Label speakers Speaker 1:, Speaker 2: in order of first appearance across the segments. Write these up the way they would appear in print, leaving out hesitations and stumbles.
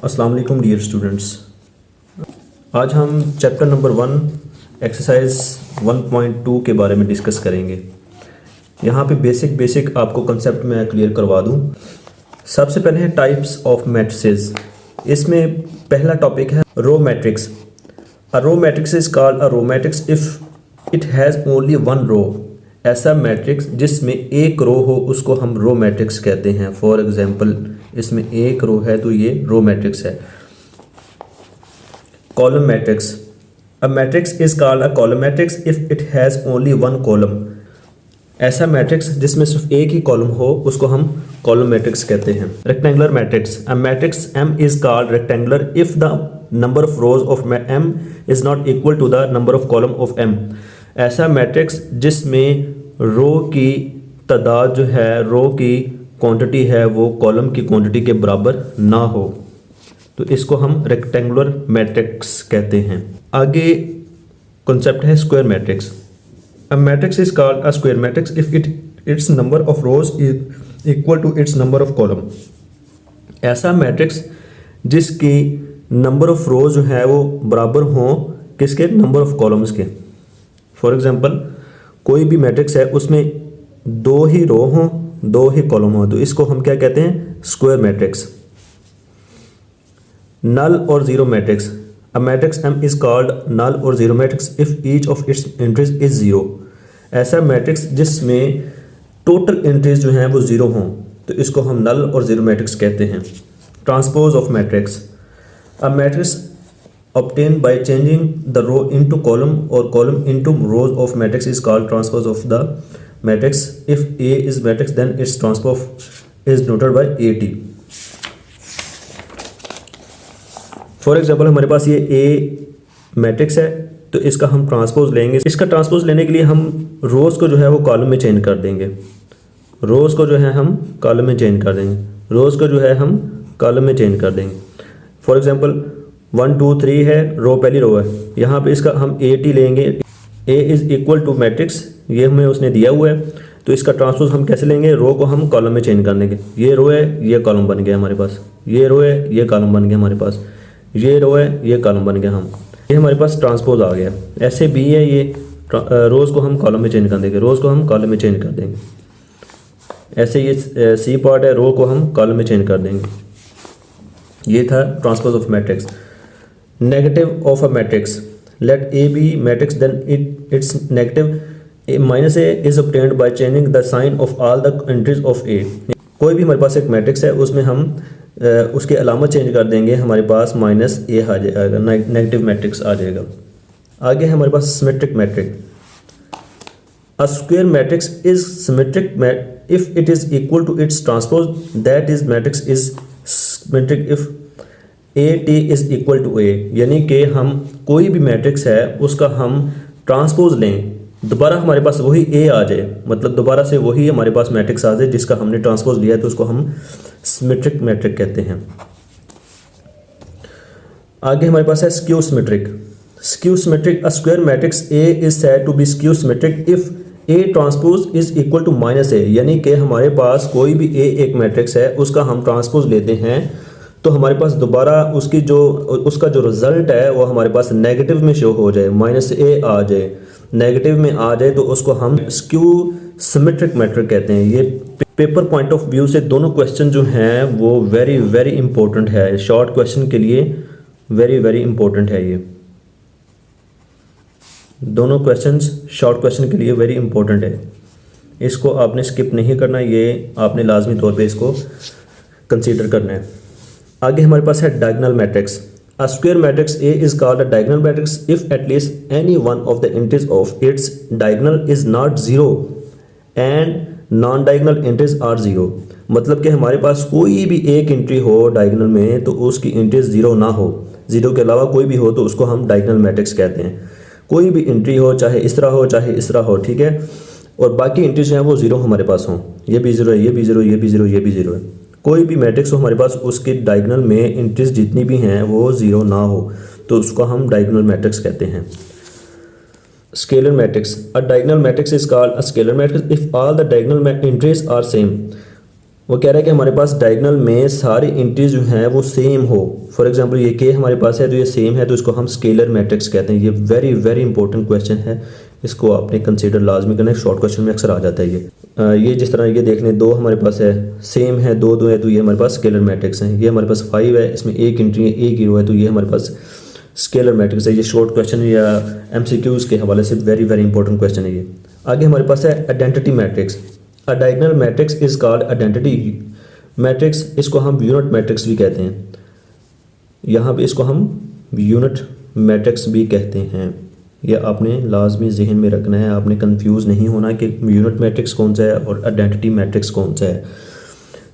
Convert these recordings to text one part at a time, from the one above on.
Speaker 1: अस्सलाम वालेकुम dear students. आज हम चैप्टर नंबर 1 एक्सरसाइज 1.2 के बारे में डिस्कस करेंगे। यहाँ पे बेसिक आपको कंसेप्ट मैं क्लियर करवा दूँ। सबसे पहले है टाइप्स ऑफ मैट्रिसेस। इसमें पहला टॉपिक है row matrix. A row matrix is called a row matrix if it has only one row. ऐसा मैट्रिक्स जिसमें एक रो हो उसको हम रो मैट्रिक्स कहते हैं। फॉर एग्जांपल इसमें एक रो है तो ये रो मैट्रिक्स है। Column matrix. A matrix is called a column matrix if it has only one column. ऐसा मैट्रिक्स जिसमें सिर्फ एक ही कॉलम हो उसको हम कॉलम मैट्रिक्स कहते हैं। Rectangular matrix. A matrix M is called rectangular if the number of rows of M is not equal to the number of column of M। ऐसा मैट्रिक्स जिसमें रो की तादाद जो है, रो की क्वांटिटी है वो कॉलम की क्वांटिटी के बराबर ना हो तो इसको हम रेक्टेंगुलर मैट्रिक्स कहते हैं। आगे कॉन्सेप्ट है square matrix. A matrix is called a square matrix if its number of rows is equal to its number of column. ऐसा मैट्रिक्स जिसकी नंबर ऑफ रोज जो है वो बराबर हों किसके, नंबर ऑफ कॉलम्स के। फॉर एग्जांपल कोई भी मैट्रिक्स है उसमें दो ही रो हों दो ही कॉलम हों तो इसको हम क्या कहते हैं, square matrix. Null or zero matrix. A matrix M is called null or zero matrix if each of its entries is zero. ऐसा मैट्रिक्स जिसमें टोटल एंट्रीज जो हैं वो जीरो हों तो इसको हम नल और जीरो मैट्रिक्स कहते हैं। Transpose of matrix. A matrix obtained by changing the row into column or column into rows of matrix is called transpose of the matrix. If A is matrix then its transpose is denoted by AT. For example हमारे पास ये A matrix है तो इसका हम transpose लेंगे। इसका transpose लेने के लिए हम रोज को जो है वो कॉलम में चेंज कर देंगे। रोज को जो है हम कॉलम में चेंज कर देंगे। रोज को जो है हम कॉलम में चेंज कर देंगे। फॉर एग्जाम्पल 1 2 3 है, रो पहली रो है, यहाँ पे इसका हम AT लेंगे। A is equal to matrix, ये हमें उसने दिया हुआ है तो इसका ट्रांसपोज हम कैसे लेंगे, रो को हम कॉलम में चेंज कर देंगे। ये रो है ये कॉलम बन गया हमारे पास, ये रो है ये कॉलम बन गया हमारे पास, ये रो है ये कॉलम बन गया, ये हमारे पास ट्रांसपोज आ गया। ऐसे B है, ये रोज़ को हम कॉलम में चेंज कर देंगे, रोज़ को हम कॉलम में चेंज कर देंगे। ऐसे ये C पार्ट है, रो को हम कॉलम में चेंज कर देंगे। ये था transpose of matrix. Negative of a matrix. Let A be matrix then its negative minus A is obtained by changing the sign of all the entries of A। कोई भी हमारे पास एक मैट्रिक्स है उसमें हम उसकी अलामत चेंज कर देंगे, हमारे पास -A आ जाएगा, नेगेटिव मैट्रिक्स आ जाएगा। आगे है हमारे पास symmetric matrix. A square matrix is symmetric if it is equal to its transpose that is matrix is symmetric if AT is equal to A। यानी कि हम कोई भी मैट्रिक्स है उसका हम ट्रांसपोज लें, दोबारा हमारे पास वही A आ जाए, मतलब दोबारा से वही हमारे पास मैट्रिक्स आ जाए जिसका हमने ट्रांसपोज लिया है तो उसको हम सिमेट्रिक मैट्रिक कहते हैं। आगे हमारे पास है skew symmetric. Skew symmetric. A square matrix A is said to be skew symmetric if A transpose is equal to -A। यानी कि हमारे पास कोई भी A एक मैट्रिक्स है उसका हम ट्रांसपोज लेते हैं तो हमारे पास दोबारा उसका जो रिजल्ट है वो हमारे पास नेगेटिव में शो हो जाए, -A आ जाए, नेगेटिव में आ जाए तो उसको हम स्क्यू सिमेट्रिक मैट्रिक कहते हैं। ये पेपर पॉइंट ऑफ व्यू से दोनों क्वेश्चन जो हैं वो वेरी इंपॉर्टेंट है। शॉर्ट क्वेश्चन के लिए वेरी इंपॉर्टेंट है। ये दोनों क्वेश्चंस शॉर्ट क्वेश्चन के लिए वेरी इंपॉर्टेंट है। इसको आपने स्किप नहीं करना, ये आपने लाजमी तौर पे इसको कंसीडर करना है। आगे हमारे पास है diagonal matrix. A square matrix A is called a diagonal matrix if at least any one of the entries of its diagonal is not zero and non diagonal entries are zero. मतलब कि हमारे पास कोई भी एक एंट्री हो diagonal में तो उसकी एंट्रीज जीरो ना हो, जीरो के अलावा कोई भी हो तो उसको हम डायगोनल मैट्रिक्स कहते हैं। कोई भी एंट्री हो, चाहे इस तरह हो चाहे इस तरह हो, ठीक है, और बाकी एंट्रीज हैं वो जीरो हमारे पास हों, ये भी जीरो है, ये भी जीरो, ये भी जीरो, ये भी जीरो है। कोई भी मैट्रिक्स हो हमारे पास उसके डायगोनल में एंट्रीज जितनी भी हैं वो जीरो ना हो तो उसको हम डायगोनल मैट्रिक्स कहते हैं। Scalar matrix. A diagonal matrix is called a scalar matrix if all the diagonal entries are same. वो कह रहा है कि हमारे पास डायगोनल में सारी इंट्रीज जो हैं वो सेम हो। फॉर एग्जांपल ये के हमारे पास है तो ये सेम है, तो इसको हम स्केलर मैट्रिक्स कहते हैं। ये वेरी वेरी इंपॉर्टेंट क्वेश्चन है, इसको आपने कंसीडर लाजमी करना है। शॉर्ट क्वेश्चन में अक्सर आ जाता है ये जिस तरह ये देख लें, दो हमारे पास है सेम है, दो दो है, तो ये हमारे पास स्केलर मैट्रिक्स हैं। ये हमारे पास 5 है, इसमें एक इंट्री है, एक हीरो है, तो ये हमारे पास स्केलर मैट्रिक्स है। ये शॉर्ट क्वेश्चन या MCQs के हवाले से वेरी वेरी इंपॉर्टेंट क्वेश्चन है ये। आगे हमारे पास है identity matrix. A diagonal matrix is called identity matrix. इसको हम यूनिट मैट्रिक्स भी कहते हैं, यहाँ पे इसको हम यूनिट मैट्रिक्स भी कहते हैं। ये आपने लाजमी जहन में रखना है, आपने कंफ्यूज नहीं होना कि यूनिट मैट्रिक्स कौन सा है और आइडेंटिटी मैट्रिक्स कौन सा है।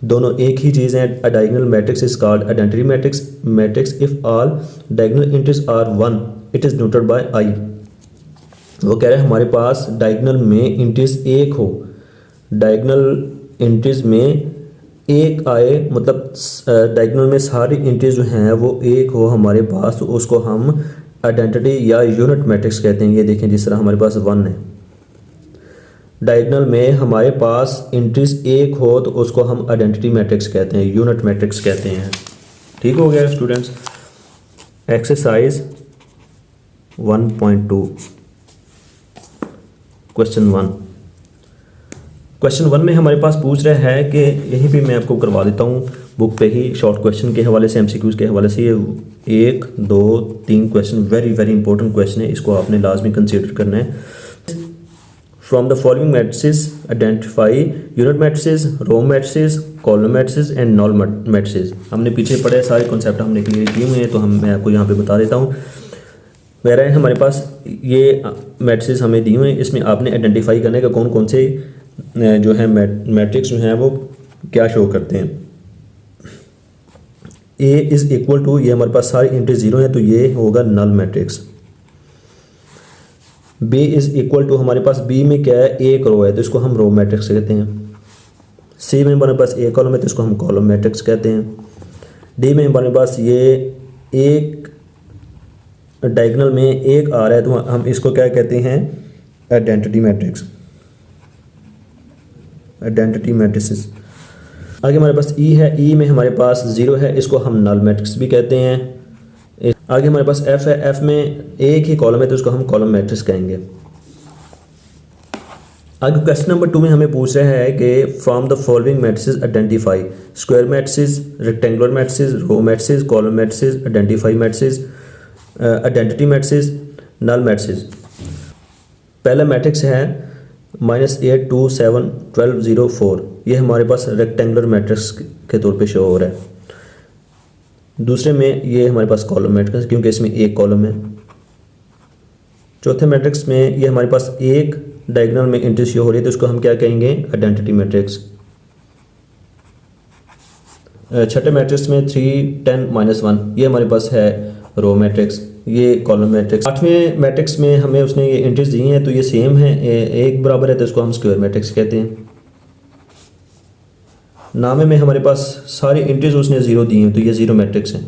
Speaker 1: दोनों एक ही चीज़ है। A diagonal matrix is called identity matrix if all diagonal entries are 1 it is noted by I. वो कह रहे हैं हमारे पास डायगोनल में इंट्रीज एक हो, डायगोनल इंट्रीज में एक आए, मतलब डायगोनल में सारी इंट्रीज जो हैं वो एक हो हमारे पास, तो उसको हम आइडेंटिटी या यूनिट मैट्रिक्स कहते हैं। ये देखें जिस तरह हमारे पास 1 है, डायगोनल में हमारे पास इंट्रीज एक हो तो उसको हम आइडेंटिटी मैट्रिक्स कहते हैं, यूनिट मैट्रिक्स कहते हैं। ठीक हो गया स्टूडेंट्स। Exercise 1.2 question 1। क्वेश्चन 1 में हमारे पास पूछ रहा है कि यहीं पे मैं आपको करवा देता हूँ बुक पे ही, शॉर्ट क्वेश्चन के हवाले से, MCQs के हवाले से। ये 1 2 3 question very very important question है, इसको आपने लाजमी कंसीडर करना है। From the following matrices identify unit matrices, row matrices, column matrices and null matrices. हमने पीछे पढ़े, सारे कॉन्सेप्ट हमने क्लियर किए हुए हैं, तो मैं आपको यहाँ पे बता देता हूँ। वह है हमारे पास ये मैट्रिसेस हमें दिए हुए हैं, इसमें आपने आइडेंटिफाई करने का कौन कौन से जो है मैट्रिक्स जो हैं वो क्या शो करते हैं। ए इज़ इक्वल टू, ये हमारे पास सारी इंट्री 0 है तो ये होगा null matrix. B is equal to, हमारे पास बी में क्या है, एक रो है तो इसको हम रो मैट्रिक्स कहते हैं। सी में हमारे पास एक कॉलम है तो इसको हम कॉलम मैट्रिक्स कहते हैं। डी में हमारे पास ये एक डायगोनल में एक आ रहा है तो हम इसको क्या कहते हैं, आइडेंटिटी मैट्रिक्स, आइडेंटिटी मैट्रिसेस। आगे हमारे पास ई है, ई में हमारे पास 0 है, इसको हम नल मैट्रिक्स भी कहते हैं। आगे हमारे पास एफ है, एफ में एक ही कॉलम है तो उसको हम कॉलम मैट्रिक्स कहेंगे। आगे क्वेश्चन नंबर 2 में हमें पूछ रहा है कि from the following matrices identify square matrices, rectangular matrices, row matrices, column matrices, identify matrices, identity matrices, null matrices. पहला मैट्रिक्स है -8 2 7 12 0 4, ये हमारे पास रेक्टेंगुलर मैट्रिक्स के तौर पे शो हो रहा है। दूसरे में ये हमारे पास कॉलम मैट्रिक्स क्योंकि इसमें एक कॉलम है। चौथे मैट्रिक्स में ये हमारे पास एक डायगोनल में इंट्री शो हो रही है तो उसको हम क्या कहेंगे, आइडेंटिटी मैट्रिक्स। छठे मैट्रिक्स में 3 10 -1, ये हमारे पास है रो मैट्रिक्स, ये कॉलम मैट्रिक्स। आठवें मैट्रिक्स में हमें उसने ये इंट्रीज दी हैं तो ये सेम है, एक बराबर है तो इसको हम स्क्वायर मैट्रिक्स कहते हैं। नामे में हमारे पास सारी इंट्रीज उसने 0 दी हैं तो ये 0 मैट्रिक्स है।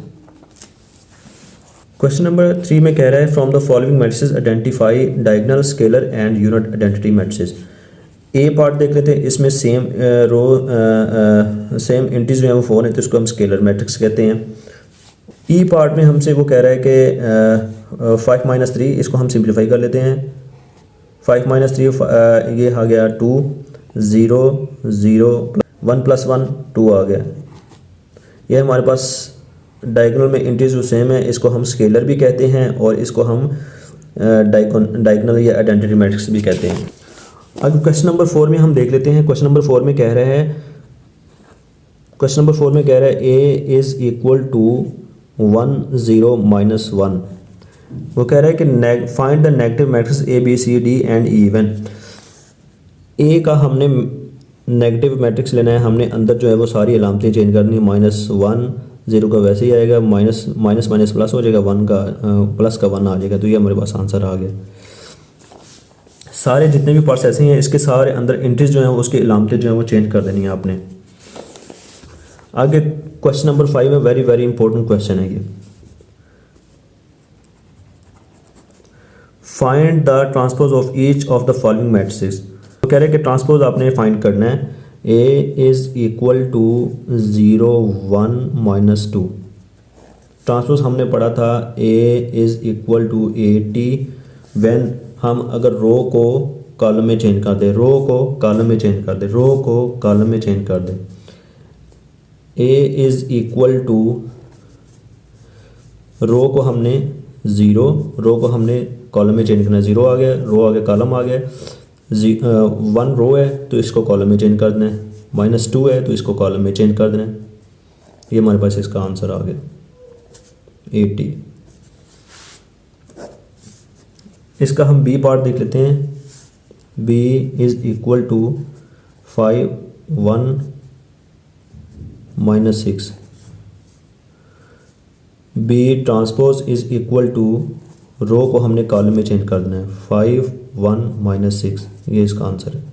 Speaker 1: क्वेश्चन नंबर 3 में कह रहा है from the following matrices identify diagonal, scalar and unit identity matrices. A part देख लेते हैं, इसमें सेम सेम इंट्रीज जो है वो 4 है तो इसको हम स्केलर मैट्रिक्स कहते हैं। ई पार्ट में हमसे वो कह रहा है कि 5 - 3, इसको हम सिंप्लीफाई कर लेते हैं। 5 - 3 ये आ गया 2 0 0 1 + 1 2 आ गया। ये हमारे पास डायगोनल में इंट्रीज जो सेम है, इसको हम स्केलर भी कहते हैं और इसको हम डायगोनल या आइडेंटिटी मैट्रिक्स भी कहते हैं। अब क्वेश्चन नंबर 4 में हम देख लेते हैं। क्वेश्चन नंबर 4 में कह रहा है, क्वेश्चन नंबर 4 में कह रहा है ए इज़ इक्वल टू 1 0 -1। वो कह रहा है कि find the negative matrix A B C D and even. A का हमने नेगेटिव मैट्रिक्स लेना है, हमने अंदर जो है वो सारी अलामतें चेंज करनी है। -1 0 का वैसे ही आएगा, माइनस माइनस प्लस हो जाएगा, 1 का प्लस का 1 आ जाएगा, तो ये हमारे पास आंसर आ गया। सारे जितने भी पार्ट्स ऐसे हैं इसके सारे अंदर इंट्रीज जो हैं उसकी अलामतें जो हैं वो चेंज कर देनी है आपने। आगे क्वेश्चन नंबर 5 में वेरी वेरी इंपॉर्टेंट क्वेश्चन है ये। Find the transpose of each of the following matrices. तो कह रहे हैं कि ट्रांसपोज आपने फाइंड करना है a is equal to 0 1 -2। Transpose हमने पढ़ा था a is equal to AT when हम अगर रो को कॉलम में चेंज कर दें, रो को कॉलम में चेंज कर दें, रो को कॉलम में चेंज कर दें। ए इज़ इक्वल टू रो को हमने 0, रो को हमने कॉलम में चेंज करना है, 0 आ गया, रो आ गया, कॉलम आ गया। 1 रो है तो इसको कॉलम में चेंज कर देना है, -2 है तो इसको कॉलम में चेंज कर देना है। ये हमारे पास इसका आंसर आ गया 80। इसका हम बी पार्ट देख लेते हैं। B is equal to 5 1 -6। B transpose is equal to row को हमने कॉलम में चेंज कर देना है, 5 1 -6। ये इसका आंसर है।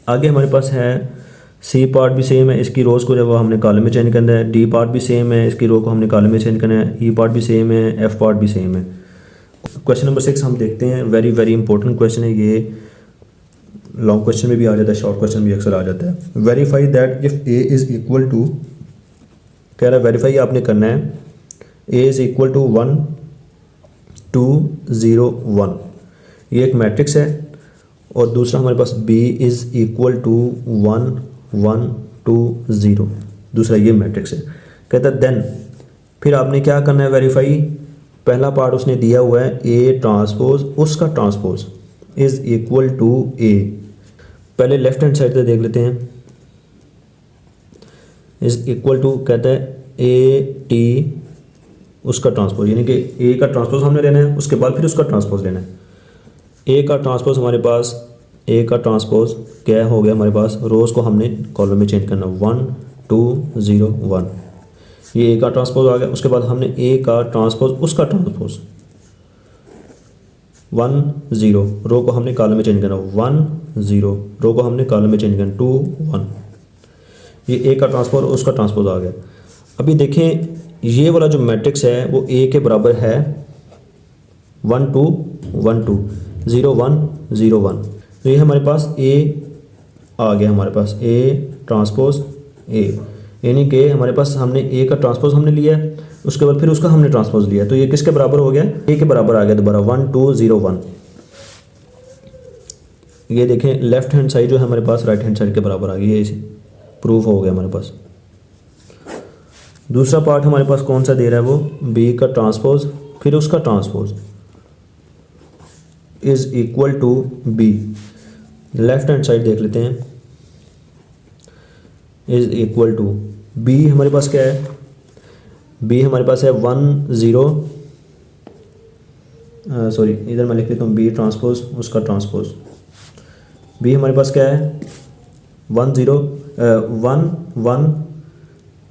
Speaker 1: आगे हमारे पास है सी पार्ट भी सेम है, इसकी रोज़ को जब हमने कॉलम में चेंज करना है। डी पार्ट भी सेम है, इसकी रो को हमने कॉलम में चेंज करना है। ई पार्ट भी सेम है, एफ पार्ट भी सेम है। क्वेश्चन नंबर 6 हम देखते हैं। वेरी वेरी इंपॉर्टेंट क्वेश्चन है ये, लॉन्ग क्वेश्चन में भी आ जाता है, शॉर्ट क्वेश्चन भी अक्सर आ जाता है। Verify that if a is equal to, कह रहा है वेरीफाई आपने करना है, ए इज़ इक्वल टू 1 2 0 1। ये एक मैट्रिक्स है। और दूसरा हमारे पास बी इज़ इक्वल टू 1 1 2 0, दूसरा ये मैट्रिक्स है। कहता है देन, फिर आपने क्या करना है वेरीफाई। पहला पार्ट उसने दिया हुआ है ए ट्रांसपोज, उसका ट्रांसपोज इज़ इक्वल टू ए। पहले लेफ्ट हैंड साइड से देख लेते हैं। इज़ इक्वल टू कहता है ए टी उसका ट्रांसपोज, यानी कि ए का ट्रांसपोज हमने लेना है, उसके बाद फिर उसका ट्रांसपोज लेना है। ए का ट्रांसपोज हमारे पास, ए का ट्रांसपोज क्या हो गया हमारे पास, रोज़ को हमने कॉलम में चेंज करना, 1 2 0 1। ये ए का ट्रांसपोज आ गया। उसके बाद हमने ए का ट्रांसपोज, उसका ट्रांसपोज 1 0, रो को हमने कॉलम में चेंज करना, 1 0, रो को हमने कॉलम में चेंज करना, 2 1। ये ए का ट्रांसपोज, उसका ट्रांसपोज आ गया। अभी देखें ये वाला जो मैट्रिक्स है वो ए के बराबर है 1 2 1 2 0 1 0 1। तो ये हमारे पास ए आ गया, हमारे पास ए ट्रांसपोज ए, यानी कि हमारे पास हमने ए का ट्रांसपोज हमने लिया है, उसके बाद फिर उसका हमने ट्रांसपोज लिया, तो ये किसके बराबर हो गया, ए के बराबर आ गया दोबारा, 1 2 0 1। ये देखें लेफ्ट हैंड साइड जो है हमारे पास राइट हैंड साइड के बराबर आ गई, ये प्रूफ हो गया हमारे पास। दूसरा पार्ट हमारे पास कौन सा दे रहा है, वो बी का ट्रांसपोज फिर उसका transpose is equal to b. Left hand side देख लेते हैं। इज़ इक्वल टू बी हमारे पास क्या है, बी हमारे पास है 1 0, सॉरी इधर मैं लिख लेता हूँ बी ट्रांसपोज उसका ट्रांसपोज। बी हमारे पास क्या है 1 0 1 1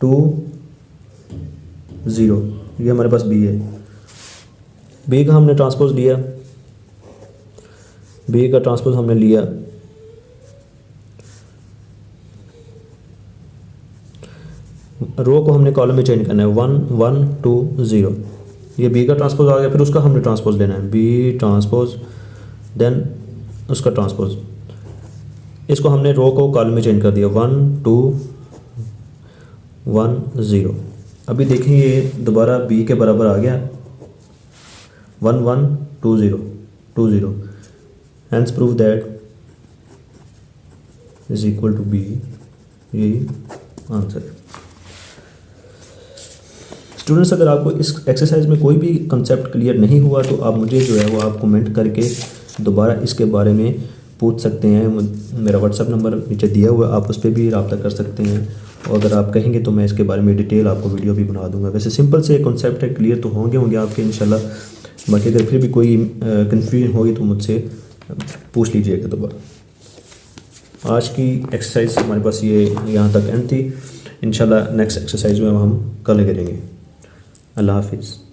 Speaker 1: 2 0, ये हमारे पास बी है। बी का हमने ट्रांसपोज लिया, बी का ट्रांसपोज हमने लिया, रो को हमने कॉलम में चेंज करना है, 1 1 2 0। ये बी का ट्रांसपोज आ गया, फिर उसका हमने ट्रांसपोज लेना है, बी ट्रांसपोज देन उसका ट्रांसपोज। इसको हमने रो को कॉलम में चेंज कर दिया, 1 2 1 0। अभी देखें ये दोबारा बी के बराबर आ गया, 1 1 2 0 2 0। Hence prove that is equal to b. यही आंसर है। स्टूडेंट्स, अगर आपको इस एक्सरसाइज में कोई भी कंसेप्ट क्लियर नहीं हुआ तो आप मुझे जो है वो आप कमेंट करके दोबारा इसके बारे में पूछ सकते हैं। मेरा व्हाट्सअप नंबर नीचे दिया हुआ है, आप उस पर भी रब्ता कर सकते हैं, और अगर आप कहेंगे तो मैं इसके बारे में डिटेल आपको वीडियो भी बना दूंगा। वैसे सिंपल से कॉन्सेप्ट है, क्लियर तो होंगे आपके इंशाल्लाह। बाकी अगर फिर भी कोई कन्फ्यूजन होगी तो मुझसे पूछ लीजिएगा दोबारा। आज की एक्सरसाइज हमारे पास ये यहाँ तक एंड थी। इंशाल्लाह नेक्स्ट एक्सरसाइज में हम कल करेंगे। अल्लाह हाफिज़।